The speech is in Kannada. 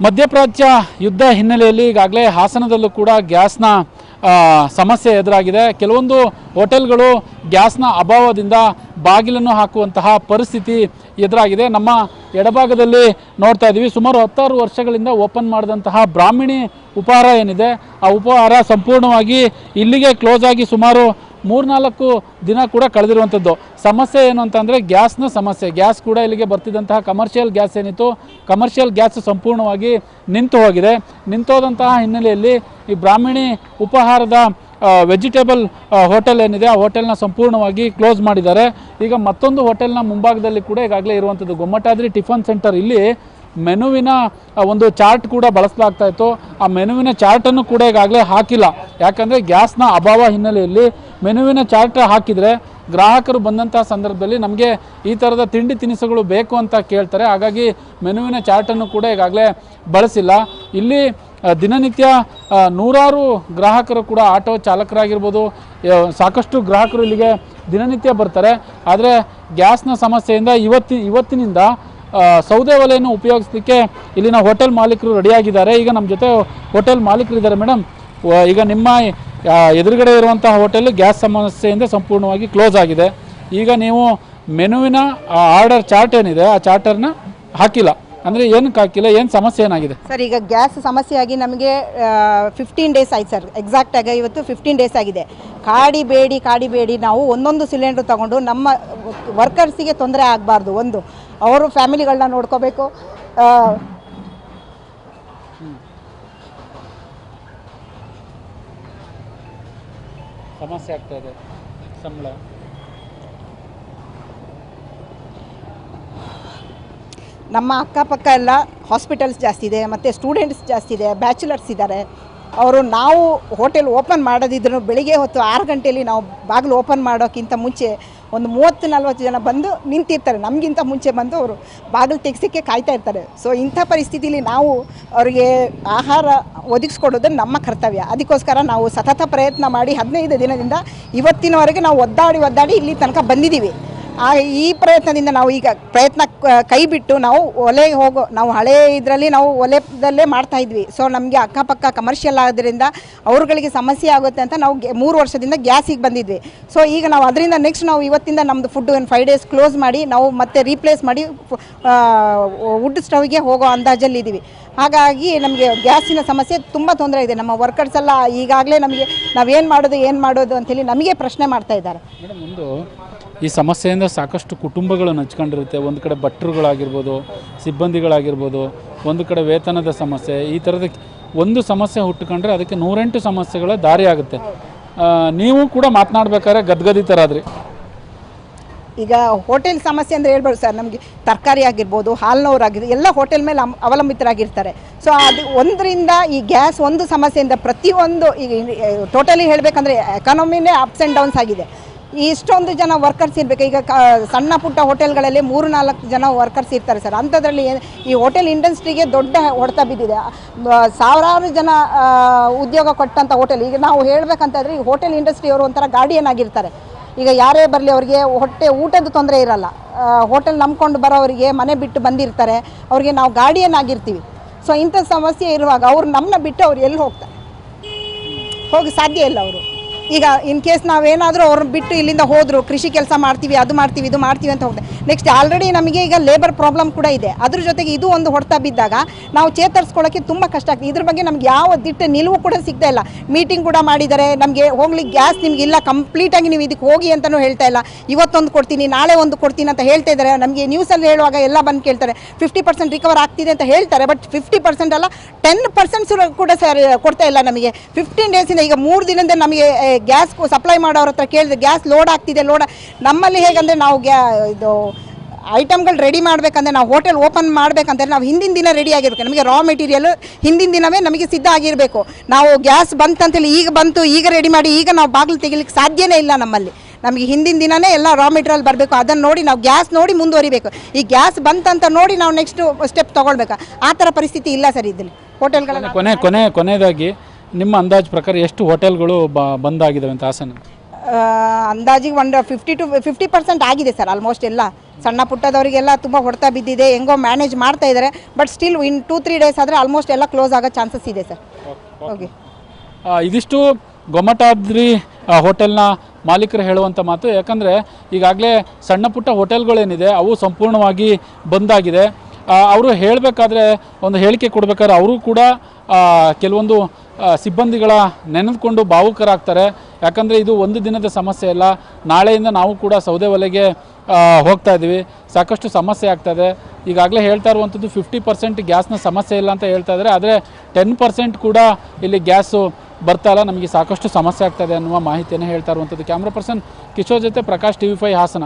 ಮಧ್ಯಪ್ರಾಚ್ಯ ಯುದ್ಧ ಹಿನ್ನೆಲೆಯಲ್ಲಿ ಈಗಾಗಲೇ ಹಾಸನದಲ್ಲೂ ಕೂಡ ಗ್ಯಾಸ್ನ ಸಮಸ್ಯೆ ಎದುರಾಗಿದೆ. ಕೆಲವೊಂದು ಹೋಟೆಲ್ಗಳು ಗ್ಯಾಸ್ನ ಅಭಾವದಿಂದ ಬಾಗಿಲನ್ನು ಹಾಕುವಂತಹ ಪರಿಸ್ಥಿತಿ ಎದುರಾಗಿದೆ. ನಮ್ಮ ಎಡಭಾಗದಲ್ಲಿ ನೋಡ್ತಾ ಇದ್ದೀವಿ, ಸುಮಾರು 16 ವರ್ಷಗಳಿಂದ ಓಪನ್ ಮಾಡಿದಂತಹ ಬ್ರಾಹ್ಮಣಿ ಉಪಹಾರ ಏನಿದೆ, ಆ ಉಪಹಾರ ಸಂಪೂರ್ಣವಾಗಿ ಇಲ್ಲಿಗೆ ಕ್ಲೋಸ್ ಆಗಿ ಸುಮಾರು 3-4 ದಿನ ಕೂಡ ಕಳೆದಿರುವಂಥದ್ದು. ಸಮಸ್ಯೆ ಏನು ಅಂತಂದರೆ ಗ್ಯಾಸ್ನ ಸಮಸ್ಯೆ. ಗ್ಯಾಸ್ ಕೂಡ ಇಲ್ಲಿಗೆ ಬರ್ತಿದ್ದಂತಹ ಕಮರ್ಷಿಯಲ್ ಗ್ಯಾಸ್ ಏನಿತ್ತು, ಕಮರ್ಷಿಯಲ್ ಗ್ಯಾಸ್ ಸಂಪೂರ್ಣವಾಗಿ ನಿಂತು ಹೋಗಿದೆ. ನಿಂತೋದಂತಹ ಹಿನ್ನೆಲೆಯಲ್ಲಿ ಈ ಬ್ರಾಹ್ಮಣಿ ಉಪಹಾರದ ವೆಜಿಟೇಬಲ್ ಹೋಟೆಲ್ ಏನಿದೆ, ಆ ಹೋಟೆಲ್ನ ಸಂಪೂರ್ಣವಾಗಿ ಕ್ಲೋಸ್ ಮಾಡಿದ್ದಾರೆ. ಈಗ ಮತ್ತೊಂದು ಹೋಟೆಲ್ನ ಮುಂಭಾಗದಲ್ಲಿ ಕೂಡ ಈಗಾಗಲೇ ಇರುವಂಥದ್ದು ಗೊಮ್ಮಟಾದ್ರಿ ಟಿಫನ್ ಸೆಂಟರ್. ಇಲ್ಲಿ ಮೆನುವಿನ ಒಂದು ಚಾರ್ಟ್ ಕೂಡ ಬಳಸಲಾಗ್ತಾ ಇತ್ತು. ಆ ಮೆನುವಿನ ಚಾರ್ಟನ್ನು ಕೂಡ ಈಗಾಗಲೇ ಹಾಕಿಲ್ಲ. ಯಾಕಂದರೆ ಗ್ಯಾಸ್ನ ಅಭಾವ ಹಿನ್ನೆಲೆಯಲ್ಲಿ ಮೆನುವಿನ ಚಾರ್ಟ್ ಹಾಕಿದರೆ ಗ್ರಾಹಕರು ಬಂದಂಥ ಸಂದರ್ಭದಲ್ಲಿ ನಮಗೆ ಈ ಥರದ ತಿಂಡಿ ತಿನಿಸುಗಳು ಬೇಕು ಅಂತ ಕೇಳ್ತಾರೆ. ಹಾಗಾಗಿ ಮೆನುವಿನ ಚಾರ್ಟನ್ನು ಕೂಡ ಈಗಾಗಲೇ ಬಳಸಿಲ್ಲ. ಇಲ್ಲಿ ದಿನನಿತ್ಯ ನೂರಾರು ಗ್ರಾಹಕರು ಕೂಡ ಆಟೋ ಚಾಲಕರಾಗಿರ್ಬೋದು, ಸಾಕಷ್ಟು ಗ್ರಾಹಕರು ಇಲ್ಲಿಗೆ ದಿನನಿತ್ಯ ಬರ್ತಾರೆ. ಆದರೆ ಗ್ಯಾಸ್ನ ಸಮಸ್ಯೆಯಿಂದ ಇವತ್ತಿನಿಂದ ಸೌದೆ ಒಲೆಯನ್ನು ಉಪಯೋಗಿಸಲಿಕ್ಕೆ ಇಲ್ಲಿನ ಹೋಟೆಲ್ ಮಾಲೀಕರು ರೆಡಿಯಾಗಿದ್ದಾರೆ. ಈಗ ನಮ್ಮ ಜೊತೆ ಹೋಟೆಲ್ ಮಾಲೀಕರು ಇದ್ದಾರೆ. ಮೇಡಮ್, ಈಗ ನಿಮ್ಮ ಎದುರುಗಡೆ ಇರುವಂತಹ ಹೋಟೆಲ್ ಗ್ಯಾಸ್ ಸಮಸ್ಯೆಯಿಂದ ಸಂಪೂರ್ಣವಾಗಿ ಕ್ಲೋಸ್ ಆಗಿದೆ. ಈಗ ನೀವು ಮೆನುವಿನ ಆರ್ಡರ್ ಚಾರ್ಟ್ ಏನಿದೆ, ಆ ಚಾರ್ಟರ್ನ ಹಾಕಿಲ್ಲ ಅಂದರೆ ಏನಕ್ಕೆ ಹಾಕಿಲ್ಲ, ಏನು ಸಮಸ್ಯೆ ಏನಾಗಿದೆ ಸರ್? ಈಗ ಗ್ಯಾಸ್ ಸಮಸ್ಯೆ ಆಗಿ ನಮಗೆ 15 ಡೇಸ್ ಆಯ್ತು ಸರ್. ಎಕ್ಸಾಕ್ಟಾಗಿ ಇವತ್ತು 15 ಡೇಸ್ ಆಗಿದೆ. ಕಾಡಿ ನಾವು ಒಂದೊಂದು ಸಿಲಿಂಡರ್ ತಗೊಂಡು ನಮ್ಮ ವರ್ಕರ್ಸಿಗೆ ತೊಂದರೆ ಆಗಬಾರ್ದು, ಒಂದು ಅವರು ಫ್ಯಾಮಿಲಿಗಳನ್ನ ನೋಡ್ಕೋಬೇಕು. ಸಮಸ್ಯೆ ಆಗ್ತಾ ಇದೆ. ಸಂಬಳ ನಮ್ಮ ಅಕ್ಕಪಕ್ಕ ಎಲ್ಲ ಹಾಸ್ಪಿಟಲ್ಸ್ ಜಾಸ್ತಿ ಇದೆ, ಮತ್ತು ಸ್ಟೂಡೆಂಟ್ಸ್ ಜಾಸ್ತಿ ಇದೆ, ಬ್ಯಾಚುಲರ್ಸ್ ಇದ್ದಾರೆ. ನಾವು ಹೋಟೆಲ್ ಓಪನ್ ಮಾಡೋದಿದ್ರು ಬೆಳಿಗ್ಗೆ ಹೊತ್ತು 6 ಗಂಟೆಯಲ್ಲಿ ನಾವು ಬಾಗಿಲು ಓಪನ್ ಮಾಡೋಕ್ಕಿಂತ ಮುಂಚೆ ಒಂದು 30-40 ಜನ ಬಂದು ನಿಂತಿರ್ತಾರೆ. ನಮಗಿಂತ ಮುಂಚೆ ಬಂದು ಅವರು ಬಾಗಿಲು ತೆಗೆಸೋಕ್ಕೆ ಕಾಯ್ತಾ ಇರ್ತಾರೆ. ಸೊ ಇಂಥ ಪರಿಸ್ಥಿತಿಯಲ್ಲಿ ನಾವು ಅವರಿಗೆ ಆಹಾರ ಒದಗಿಸ್ಕೊಡೋದು ನಮ್ಮ ಕರ್ತವ್ಯ. ಅದಕ್ಕೋಸ್ಕರ ನಾವು ಸತತ ಪ್ರಯತ್ನ ಮಾಡಿ 15 ದಿನದಿಂದ ಇವತ್ತಿನವರೆಗೆ ನಾವು ಒದ್ದಾಡಿ ಇಲ್ಲಿ ತನಕ ಬಂದಿದ್ದೀವಿ. ಈ ಪ್ರಯತ್ನದಿಂದ ನಾವು ಈಗ ಪ್ರಯತ್ನ ಕೈ ಬಿಟ್ಟು ನಾವು ನಾವು ಹಳೆ ಇದರಲ್ಲಿ ನಾವು ಒಲೆದಲ್ಲೇ ಮಾಡ್ತಾಯಿದ್ವಿ. ಸೊ ನಮಗೆ ಅಕ್ಕಪಕ್ಕ ಕಮರ್ಷಿಯಲ್ ಆಗೋದ್ರಿಂದ ಅವ್ರುಗಳಿಗೆ ಸಮಸ್ಯೆ ಆಗುತ್ತೆ ಅಂತ ನಾವು 3 ವರ್ಷದಿಂದ ಗ್ಯಾಸಿಗೆ ಬಂದಿದ್ವಿ. ಸೊ ಈಗ ನಾವು ಅದರಿಂದ ನೆಕ್ಸ್ಟ್ ನಾವು ಇವತ್ತಿಂದ ನಮ್ಮದು ಫುಡ್ 5 ಡೇಸ್ ಕ್ಲೋಸ್ ಮಾಡಿ ನಾವು ಮತ್ತೆ ರೀಪ್ಲೇಸ್ ಮಾಡಿ ವುಡ್ ಸ್ಟವ್ಗೆ ಹೋಗೋ ಅಂದಾಜಲ್ಲಿದ್ದೀವಿ. ಹಾಗಾಗಿ ನಮಗೆ ಗ್ಯಾಸಿನ ಸಮಸ್ಯೆ ತುಂಬ ತೊಂದರೆ ಇದೆ. ನಮ್ಮ ವರ್ಕರ್ಸ್ ಎಲ್ಲ ಈಗಾಗಲೇ ನಮಗೆ ನಾವೇನು ಮಾಡೋದು ಅಂಥೇಳಿ ನಮಗೆ ಪ್ರಶ್ನೆ ಮಾಡ್ತಾ ಇದ್ದಾರೆ. ಮೇಡಮ್, ಈ ಸಮಸ್ಯೆಯಿಂದ ಸಾಕಷ್ಟು ಕುಟುಂಬಗಳು ಹಂಚ್ಕೊಂಡಿರುತ್ತೆ. ಒಂದು ಕಡೆ ಭಟ್ರುಗಳಾಗಿರ್ಬೋದು, ಸಿಬ್ಬಂದಿಗಳಾಗಿರ್ಬೋದು, ಒಂದು ಕಡೆ ವೇತನದ ಸಮಸ್ಯೆ, ಈ ಥರದ ಒಂದು ಸಮಸ್ಯೆ ಹುಟ್ಟುಕೊಂಡ್ರೆ ಅದಕ್ಕೆ 108 ಸಮಸ್ಯೆಗಳ ದಾರಿ ಆಗುತ್ತೆ. ನೀವು ಕೂಡ ಮಾತನಾಡ್ಬೇಕಾದ್ರೆ ಗದ್ಗದಿತರಾದ್ರಿ. ಈಗ ಹೋಟೆಲ್ ಸಮಸ್ಯೆ ಅಂದರೆ ಹೇಳ್ಬೋದು ಸರ್, ನಮಗೆ ತರಕಾರಿ ಆಗಿರ್ಬೋದು, ಹಾಲಿನವರಾಗಿರ್ಬೋದು, ಎಲ್ಲ ಹೋಟೆಲ್ ಮೇಲೆ ಅವಲಂಬಿತರಾಗಿರ್ತಾರೆ. ಸೊ ಅದು ಒಂದರಿಂದ ಈ ಗ್ಯಾಸ್ ಒಂದು ಸಮಸ್ಯೆಯಿಂದ ಪ್ರತಿಯೊಂದು ಈಗ ಟೋಟಲಿ ಹೇಳಬೇಕಂದ್ರೆ ಎಕಾನಮಿನೇ ಅಪ್ಸ್ ಆ್ಯಂಡ್ ಡೌನ್ಸ್ ಆಗಿದೆ. ಇಷ್ಟೊಂದು ಜನ ವರ್ಕರ್ಸ್ ಇರಬೇಕು. ಈಗ ಸಣ್ಣ ಪುಟ್ಟ ಹೋಟೆಲ್ಗಳಲ್ಲಿ 3-4 ಜನ ವರ್ಕರ್ಸ್ ಇರ್ತಾರೆ ಸರ್. ಅಂಥದ್ರಲ್ಲಿ ಈ ಹೋಟೆಲ್ ಇಂಡಸ್ಟ್ರಿಗೆ ದೊಡ್ಡ ಹೊಡೆತ ಬಿದ್ದಿದೆ. ಸಾವಿರಾರು ಜನ ಉದ್ಯೋಗ ಕೊಟ್ಟಂಥ ಹೋಟೆಲ್. ಈಗ ನಾವು ಹೇಳಬೇಕಂತಂದರೆ ಈ ಹೋಟೆಲ್ ಇಂಡಸ್ಟ್ರಿಯವರು ಒಂಥರ ಗಾರ್ಡಿಯನ್ ಆಗಿರ್ತಾರೆ. ಈಗ ಯಾರೇ ಬರಲಿ ಅವರಿಗೆ ಊಟದ ತೊಂದರೆ ಇರಲ್ಲ. ಹೋಟೆಲ್ ನಂಬ್ಕೊಂಡು ಬರೋರಿಗೆ ಮನೆ ಬಿಟ್ಟು ಬಂದಿರ್ತಾರೆ, ಅವ್ರಿಗೆ ನಾವು ಗಾರ್ಡಿಯನ್ ಆಗಿರ್ತೀವಿ. ಸೊ ಇಂಥ ಸಮಸ್ಯೆ ಇರುವಾಗ ಅವ್ರು ನಮ್ಮನ್ನ ಬಿಟ್ಟು ಅವ್ರು ಎಲ್ಲಿ ಹೋಗಿ ಸಾಧ್ಯ ಇಲ್ಲ. ಅವರು ಈಗ ಇನ್ ಕೇಸ್ ನಾವೇನಾದರೂ ಅವ್ರನ್ನ ಬಿಟ್ಟು ಇಲ್ಲಿಂದ ಹೋದರು, ಕೃಷಿ ಕೆಲಸ ಮಾಡ್ತೀವಿ, ಅದು ಮಾಡ್ತೀವಿ, ಇದು ಮಾಡ್ತೀವಿ ಅಂತ ಹೋಗ್ತೇವೆ. ನೆಕ್ಸ್ಟ್ ಆಲ್ರೆಡಿ ನಮಗೆ ಈಗ ಲೇಬರ್ ಪ್ರಾಬ್ಲಮ್ ಕೂಡ ಇದೆ. ಅದ್ರ ಜೊತೆಗೆ ಇದು ಒಂದು ಹೊಡೆತ ಬಿದ್ದಾಗ ನಾವು ಚೇತರಿಸ್ಕೊಳ್ಳೋಕ್ಕೆ ತುಂಬ ಕಷ್ಟ ಆಗ್ತದೆ. ಇದ್ರ ಬಗ್ಗೆ ನಮ್ಗೆ ಯಾವ ದಿಟ್ಟ ನಿಲುವು ಕೂಡ ಸಿಗ್ತಾ ಇಲ್ಲ. ಮೀಟಿಂಗ್ ಕೂಡ ಮಾಡಿದ್ದಾರೆ, ನಮಗೆ ಹೋಗ್ಲಿಕ್ಕೆ ಗ್ಯಾಸ್ ನಿಮ್ಗೆ ಇಲ್ಲ, ಕಂಪ್ಲೀಟಾಗಿ ನೀವು ಇದಕ್ಕೆ ಹೋಗಿ ಅಂತಲೂ ಹೇಳ್ತಾ ಇಲ್ಲ. ಇವತ್ತೊಂದು ಕೊಡ್ತೀನಿ, ನಾಳೆ ಒಂದು ಕೊಡ್ತೀನಿ ಅಂತ ಹೇಳ್ತಾ ಇದ್ದಾರೆ. ನಮಗೆ ನ್ಯೂಸಲ್ಲಿ ಹೇಳುವಾಗ ಎಲ್ಲ ಬಂದು ಕೇಳ್ತಾರೆ 50% ರಿಕವರ್ ಆಗ್ತಿದೆ ಅಂತ ಹೇಳ್ತಾರೆ. ಬಟ್ 50% ಅಲ್ಲ, 10% ಕೂಡ ಕೊಡ್ತಾ ಇಲ್ಲ ನಮಗೆ. 15 ಡೇಸಿಂದ ಈಗ 3 ದಿನದಿಂದ ನಮಗೆ ಗ್ಯಾಸ್ ಸಪ್ಲೈ ಮಾಡೋರ ಹತ್ರ ಕೇಳಿದ್ರೆ ಗ್ಯಾಸ್ ಲೋಡ್ ಆಗ್ತಿದೆ. ನಮ್ಮಲ್ಲಿ ಹೇಗಂದರೆ ನಾವು ಇದು ಐಟಮ್ಗಳು ರೆಡಿ ಮಾಡಬೇಕಂದ್ರೆ, ನಾವು ಹೋಟೆಲ್ ಓಪನ್ ಮಾಡಬೇಕಂದ್ರೆ ನಾವು ಹಿಂದಿನ ದಿನ ರೆಡಿ ಆಗಿರ್ಬೇಕು. ನಮಗೆ ರಾ ಮೆಟೀರಿಯಲ್ ಹಿಂದಿನ ದಿನವೇ ನಮಗೆ ಸಿದ್ಧ ಆಗಿರಬೇಕು. ನಾವು ಗ್ಯಾಸ್ ಬಂತಂತೇಳಿ ಈಗ ರೆಡಿ ಮಾಡಿ ಈಗ ನಾವು ಬಾಗಿಲು ತೆಗಿಲಿಕ್ಕೆ ಸಾಧ್ಯನೇ ಇಲ್ಲ. ನಮಗೆ ಹಿಂದಿನ ದಿನವೇ ಎಲ್ಲ ರಾ ಮೆಟೀರಿಯಲ್ ಬರಬೇಕು. ಅದನ್ನು ನೋಡಿ ನಾವು ಗ್ಯಾಸ್ ನೋಡಿ ಮುಂದುವರಿಬೇಕು. ಈ ಗ್ಯಾಸ್ ಬಂತಂತ ನೋಡಿ ನಾವು ನೆಕ್ಸ್ಟ್ ಸ್ಟೆಪ್ ತೊಗೊಳ್ಬೇಕು. ಆ ಥರ ಪರಿಸ್ಥಿತಿ ಇಲ್ಲ ಸರ್ ಇದ್ರಲ್ಲಿ ಹೋಟೆಲ್ಗಳ. ಕೊನೆಯದಾಗಿ ನಿಮ್ಮ ಅಂದಾಜು ಪ್ರಕಾರ ಎಷ್ಟು ಹೋಟೆಲ್ಗಳು ಬಂದಾಗಿದ್ದಾವೆ ಅಂತ ಹಾಸನ? ಅಂದಾಜಿಗೆ 50% ಆಗಿದೆ ಸರ್. ಆಲ್ಮೋಸ್ಟ್ ಎಲ್ಲ ಸಣ್ಣ ಪುಟ್ಟದವರಿಗೆಲ್ಲ ತುಂಬ ಹೊಡೆತ ಬಿದ್ದಿದೆ, ಹೆಂಗೋ ಮ್ಯಾನೇಜ್ ಮಾಡ್ತಾ ಇದ್ದಾರೆ. ಬಟ್ ಸ್ಟಿಲ್ ಇನ್ 2-3 ಡೇಸ್ ಆದರೆ ಆಲ್ಮೋಸ್ಟ್ ಎಲ್ಲ ಕ್ಲೋಸ್ ಆಗೋ ಚಾನ್ಸಸ್ ಇದೆ ಸರ್. ಓಕೆ, ಇದಿಷ್ಟು ಗೊಮ್ಮಟಾದ್ರಿ ಹೋಟೆಲ್ನ ಮಾಲೀಕರು ಹೇಳುವಂಥ ಮಾತು. ಯಾಕಂದರೆ ಈಗಾಗಲೇ ಸಣ್ಣ ಪುಟ್ಟ ಹೋಟೆಲ್ಗಳೇನಿದೆ ಅವು ಸಂಪೂರ್ಣವಾಗಿ ಬಂದಾಗಿದೆ. ಅವರು ಹೇಳಬೇಕಾದ್ರೆ ಒಂದು ಹೇಳಿಕೆ ಕೊಡಬೇಕಾದ್ರೆ ಅವರು ಕೂಡ ಕೆಲವೊಂದು ಸಿಬ್ಬಂದಿಗಳ ನೆನೆದುಕೊಂಡು ಭಾವುಕರಾಗ್ತಾರೆ. ಯಾಕಂದರೆ ಇದು ಒಂದು ದಿನದ ಸಮಸ್ಯೆ ಅಲ್ಲ. ನಾಳೆಯಿಂದ ನಾವು ಕೂಡ ಸೌದೆ ಒಲೆಗೆ ಹೋಗ್ತಾ ಇದ್ದೀವಿ. ಸಾಕಷ್ಟು ಸಮಸ್ಯೆ ಆಗ್ತಾಯಿದೆ. ಈಗಾಗಲೇ ಹೇಳ್ತಾ ಇರುವಂಥದ್ದು 50% ಗ್ಯಾಸ್ನ ಸಮಸ್ಯೆ ಇಲ್ಲ ಅಂತ ಹೇಳ್ತಾ ಇದ್ದಾರೆ. ಆದರೆ 10% ಕೂಡ ಇಲ್ಲಿ ಗ್ಯಾಸು ಬರ್ತಾ ಇಲ್ಲ, ನಮಗೆ ಸಾಕಷ್ಟು ಸಮಸ್ಯೆ ಆಗ್ತಾಯಿದೆ ಅನ್ನುವ ಮಾಹಿತಿಯನ್ನು ಹೇಳ್ತಾ ಇರುವಂಥದ್ದು. ಕ್ಯಾಮ್ರಾ ಪರ್ಸನ್ ಕಿಶೋರ್ ಜೊತೆ ಪ್ರಕಾಶ್, TV5 ಹಾಸನ.